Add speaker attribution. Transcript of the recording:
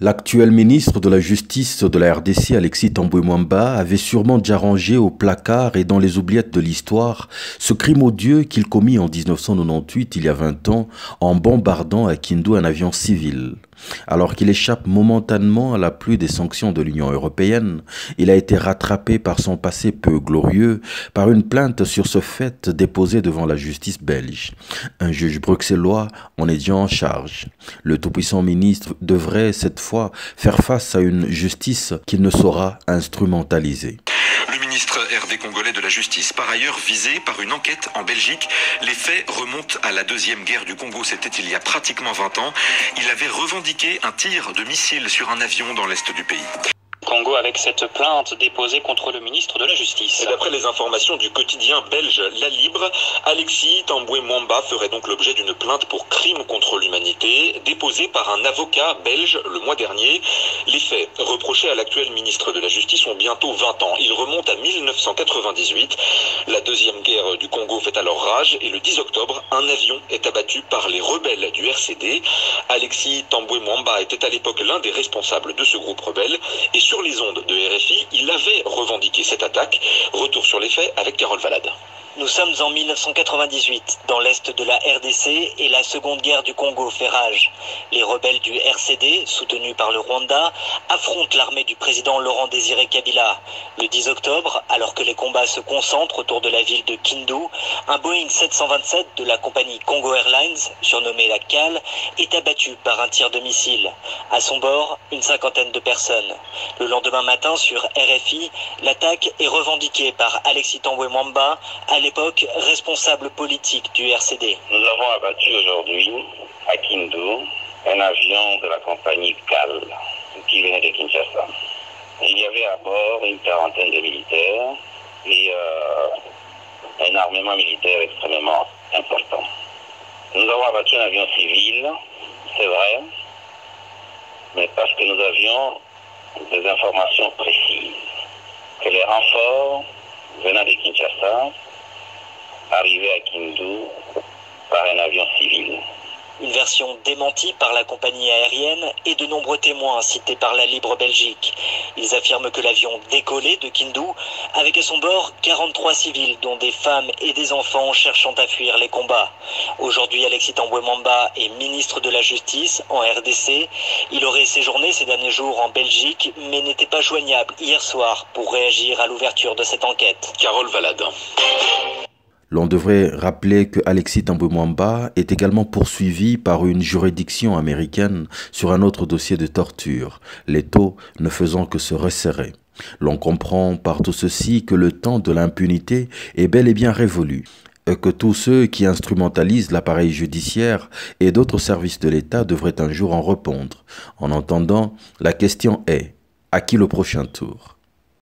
Speaker 1: L'actuel ministre de la Justice de la RDC, Alexis Tambwe Mwamba, avait sûrement déjà rangé au placard et dans les oubliettes de l'histoire ce crime odieux qu'il commit en 1998, il y a 20 ans, en bombardant à Kindu un avion civil. Alors qu'il échappe momentanément à la pluie des sanctions de l'Union européenne, il a été rattrapé par son passé peu glorieux, par une plainte sur ce fait déposée devant la justice belge. Un juge bruxellois en est déjà en charge. Le tout-puissant ministre devrait cette fois faire face à une justice qu'il ne saura instrumentaliser.
Speaker 2: Le ministre RD congolais de la Justice, par ailleurs visé par une enquête en Belgique. Les faits remontent à la deuxième guerre du Congo, c'était il y a pratiquement 20 ans. Il avait revendiqué un tir de missile sur un avion dans l'est du pays.
Speaker 3: Congo avec cette plainte déposée contre le ministre de la Justice.
Speaker 2: D'après les informations du quotidien belge La Libre, Alexis Tambwe Mwamba ferait donc l'objet d'une plainte pour crime contre l'humanité déposée par un avocat belge le mois dernier. Les faits reprochés à l'actuel ministre de la Justice ont bientôt 20 ans. Ils remontent à 1998. La deuxième guerre du Congo fait alors rage et le 10 octobre, un avion est abattu par les rebelles du RCD. Alexis Tambwe Mwamba était à l'époque l'un des responsables de ce groupe rebelle et sur les ondes de RFI, il avait revendiqué cette attaque. Retour sur les faits avec Carole Valade.
Speaker 3: Nous sommes en 1998, dans l'est de la RDC, et la seconde guerre du Congo fait rage. Les rebelles du RCD, soutenus par le Rwanda, affrontent l'armée du président Laurent Désiré Kabila. Le 10 octobre, alors que les combats se concentrent autour de la ville de Kindu, un Boeing 727 de la compagnie Congo Airlines, surnommé la CAL, est abattu par un tir de missile. À son bord, une cinquantaine de personnes. Le lendemain matin, sur RFI, l'attaque est revendiquée par Alexis Tambwe Mwamba, à l'époque responsable politique du RCD.
Speaker 4: Nous avons abattu aujourd'hui à Kindu un avion de la compagnie CAL qui venait de Kinshasa. Il y avait à bord une quarantaine de militaires et un armement militaire extrêmement important. Nous avons abattu un avion civil, c'est vrai, mais parce que nous avions des informations précises que les renforts venant de Kinshasa arrivé à Kindu par un avion civil.
Speaker 3: Une version démentie par la compagnie aérienne et de nombreux témoins cités par la Libre Belgique. Ils affirment que l'avion décollait de Kindu avec à son bord 43 civils dont des femmes et des enfants cherchant à fuir les combats. Aujourd'hui, Alexis Tambwe Mwamba est ministre de la Justice en RDC. Il aurait séjourné ces derniers jours en Belgique mais n'était pas joignable hier soir pour réagir à l'ouverture de cette enquête.
Speaker 2: Carole Valade.
Speaker 1: L'on devrait rappeler que Alexis Tambwe Mwamba est également poursuivi par une juridiction américaine sur un autre dossier de torture, les taux ne faisant que se resserrer. L'on comprend par tout ceci que le temps de l'impunité est bel et bien révolu, et que tous ceux qui instrumentalisent l'appareil judiciaire et d'autres services de l'État devraient un jour en répondre. En attendant, la question est, à qui le prochain tour ?